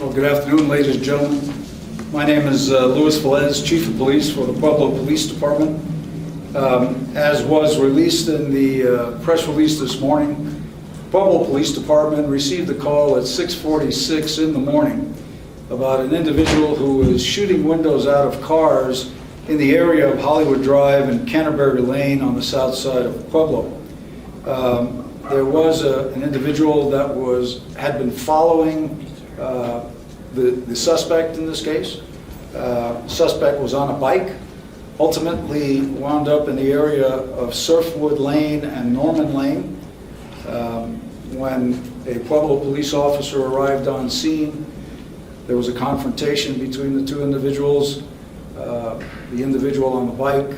Well, good afternoon, ladies and gentlemen. My name is Luis Velez, Chief of Police for the Pueblo Police Department. As was released in the press release this morning, Pueblo Police Department received a call at 6:46 in the morning about an individual who was shooting windows out of cars in the area of Hollywood Drive and Canterbury Lane on the south side of Pueblo. There was an individual that had been following the suspect in this case. Suspect was on a bike, ultimately wound up in the area of Surfwood Lane and Norman Lane. When a Pueblo police officer arrived on scene, there was a confrontation between the two individuals. The individual on the bike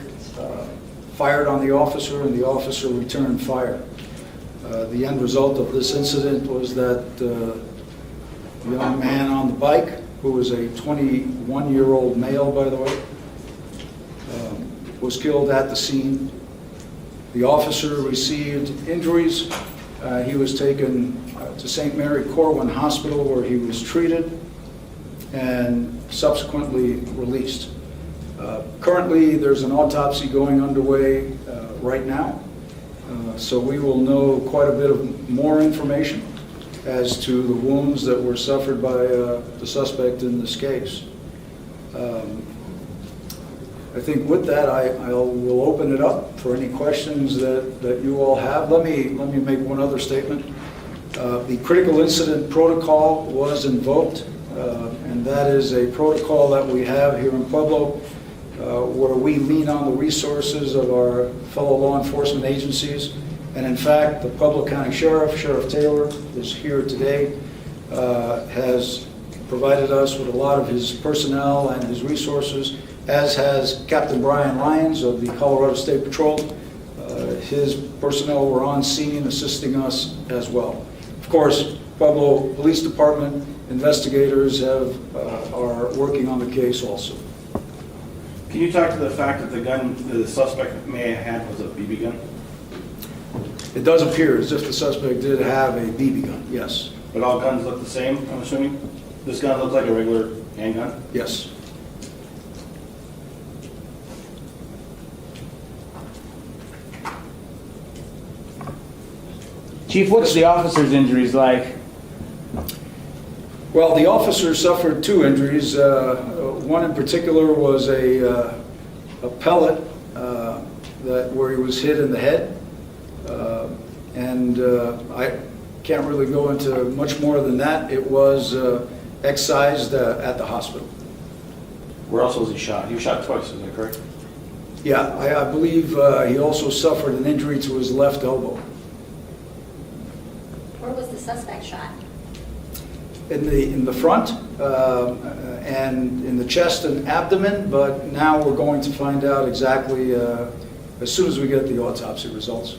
fired on the officer, and the officer returned fire. The end result of this incident was that the young man on the bike, who was a 21-year-old male, by the way, was killed at the scene. The officer received injuries. He was taken to St. Mary Corwin Hospital, where he was treated and subsequently released. Currently, there's an autopsy going underway right now, so we will know quite a bit of more information as to the wounds that were suffered by the suspect in this case. I think with that, I will open it up for any questions that you all have. Let me make one other statement. The critical incident protocol was invoked, and that is a protocol that we have here in Pueblo, where we lean on the resources of our fellow law enforcement agencies. And in fact, the Pueblo County Sheriff, Sheriff Taylor, is here today, has provided us with a lot of his personnel and his resources, as has Captain Brian Lyons of the Colorado State Patrol. His personnel were on scene assisting us as well. Of course, Pueblo Police Department investigators are working on the case also. Can you talk to the fact that the gun the suspect may have had was a BB gun? It does appear as if the suspect did have a BB gun, yes. But all guns look the same, I'm assuming? This gun looks like a regular handgun? Yes. Chief, what's the officer's injuries like? Well, the officer suffered two injuries. One in particular was a pellet where he was hit in the head. I can't really go into much more than that. It was excised at the hospital. Where else was he shot? He was shot twice, is that correct? Yeah, I believe he also suffered an injury to his left elbow. Where was the suspect shot? In the front and in the chest and abdomen, but now we're going to find out exactly as soon as we get the autopsy results.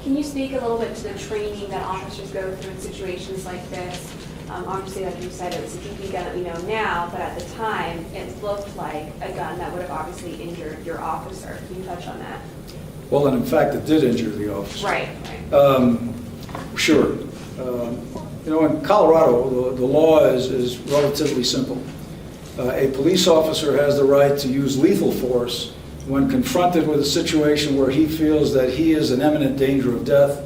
Can you speak a little bit to the training that officers go through in situations like this? Obviously, like you said, it was a BB gun that we know now, but at the time, it looked like a gun that would have obviously injured your officer. Can you touch on that? Well, and in fact, it did injure the officer. Right. Sure. You know, in Colorado, the law is relatively simple. A police officer has the right to use lethal force when confronted with a situation where he feels that he is in imminent danger of death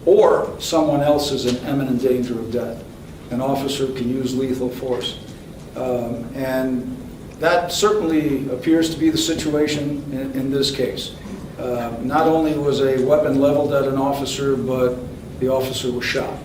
or someone else is in imminent danger of death. An officer can use lethal force. And that certainly appears to be the situation in this case. Not only was a weapon leveled at an officer, but the officer was shot.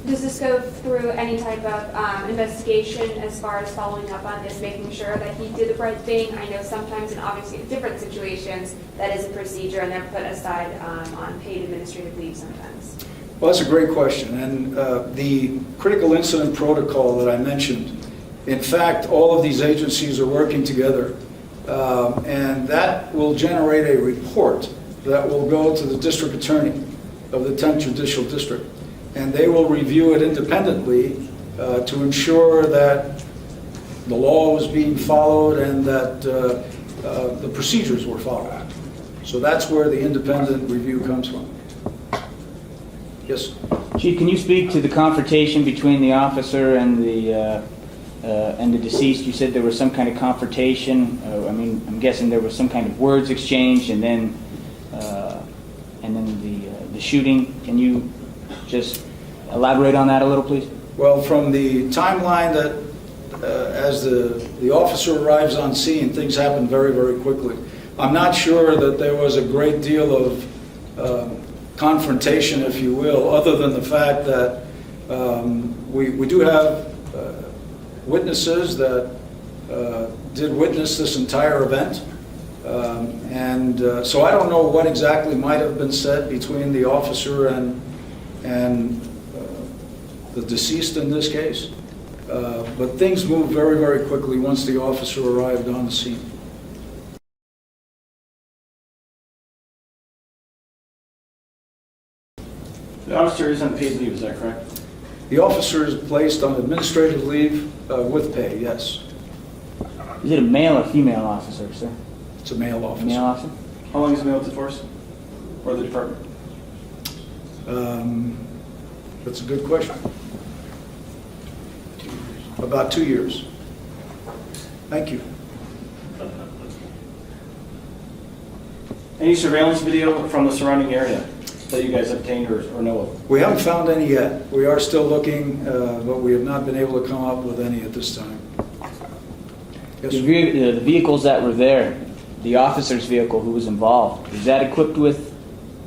Does this go through any type of investigation as far as following up on this, making sure that he did the right thing? I know sometimes, and obviously in different situations, that is a procedure and they're put aside on paid administrative leave sometimes. Well, that's a great question. And the critical incident protocol that I mentioned, in fact, all of these agencies are working together, and that will generate a report that will go to the district attorney of the 10th Judicial District. And they will review it independently to ensure that the law was being followed and that the procedures were followed. So that's where the independent review comes from. Yes? Chief, can you speak to the confrontation between the officer and the deceased? You said there was some kind of confrontation. I'm guessing there was some kind of words exchanged, and then the shooting. Can you just elaborate on that a little, please? Well, from the timeline that as the officer arrives on scene, things happen very, very quickly. I'm not sure that there was a great deal of confrontation, if you will, other than the fact that we do have witnesses that did witness this entire event. So I don't know what exactly might have been said between the officer and the deceased in this case. But things moved very, very quickly once the officer arrived on the scene. The officer is on paid leave, is that correct? The officer is placed on administrative leave with pay, yes. Is it a male or female officer, sir? It's a male officer. Male officer? How long has he been with the force? Or the department? That's a good question. About 2 years. Thank you. Any surveillance video from the surrounding area that you guys obtained or know of? We haven't found any yet. We are still looking, but we have not been able to come up with any at this time. Yes, sir. The vehicles that were there, the officer's vehicle who was involved, is that equipped with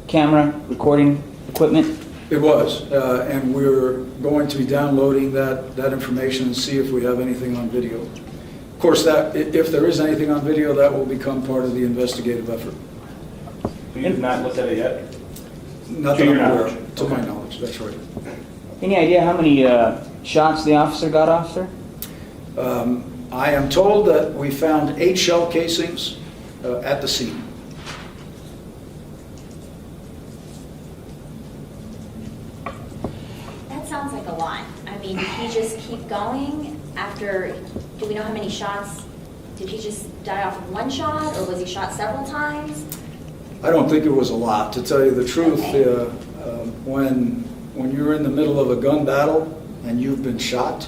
camera recording equipment? It was, and we're going to be downloading that information and see if we have anything on video. Of course, that if there is anything on video, that will become part of the investigative effort. You have not looked at it yet? Not To that your I'm aware knowledge. of. To my knowledge, that's right. Any idea how many shots the officer got off, sir? I am told that we found 8 shell casings at the scene. That sounds like a lot. I mean, did he just keep going after, do we know how many shots? Did he just die off of one shot, or was he shot several times? I don't think it was a lot, to tell you the truth. Okay. When you're in the middle of a gun battle and you've been shot,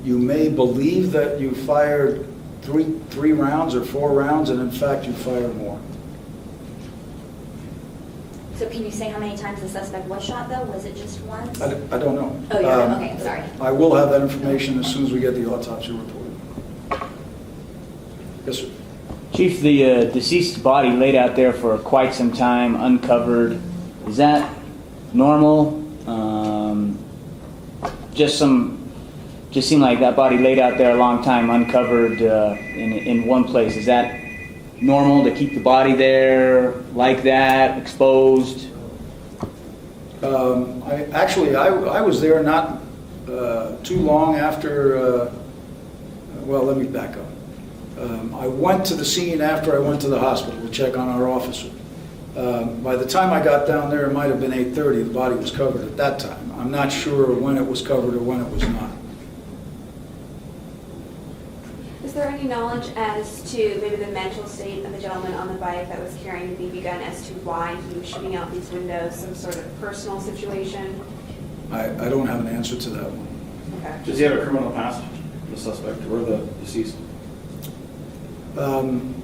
you may believe that you fired three rounds or 4 rounds, and in fact you fired more. So can you say how many times the suspect was shot, though? Was it just once? I don't know. Oh, you don't? Okay, I'm sorry. I will have that information as soon as we get the autopsy report. Yes, sir. Chief, the deceased's body laid out there for quite some time, uncovered. Is that normal? Just seemed like that body laid out there a long time, uncovered in one place. Is that normal to keep the body there like that, exposed? I was there not too long after. Well, let me back up. I went to the scene after I went to the hospital to check on our officer. By the time I got down there, it might have been 8:30. The body was covered at that time. I'm not sure when it was covered or when it was not. Is there any knowledge as to maybe the mental state of the gentleman on the bike that was carrying the BB gun as to why he was shooting out these windows, some sort of personal situation? I don't have an answer to that one. Okay. Does he have a criminal past, the suspect or the deceased?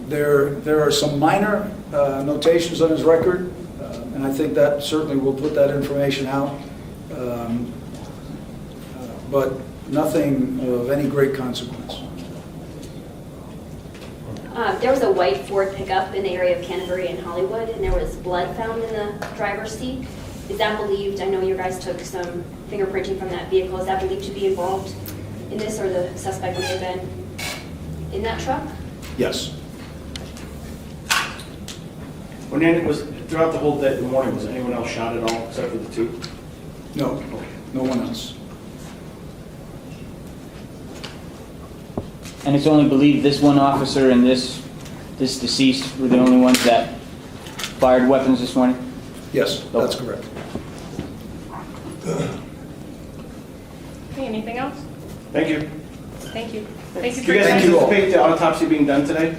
There are some minor notations on his record, and I think that certainly will put that information out, but nothing of any great consequence. There was a white Ford pickup in the area of Canterbury and Hollywood, and there was blood found in the driver's seat. Is that believed, I know you guys took some fingerprinting from that vehicle, is that believed to be involved in this, or the suspect may have been in that truck? Yes. When it was throughout the whole day, the morning, was anyone else shot at all except for the 2? No, no one else. And it's only believed this one officer and this deceased were the only ones that fired weapons this morning? Yes, that's correct. Okay, anything else? Thank you. Thank you. Thank you Do for you your guys Thank you all. anticipate the autopsy being done today?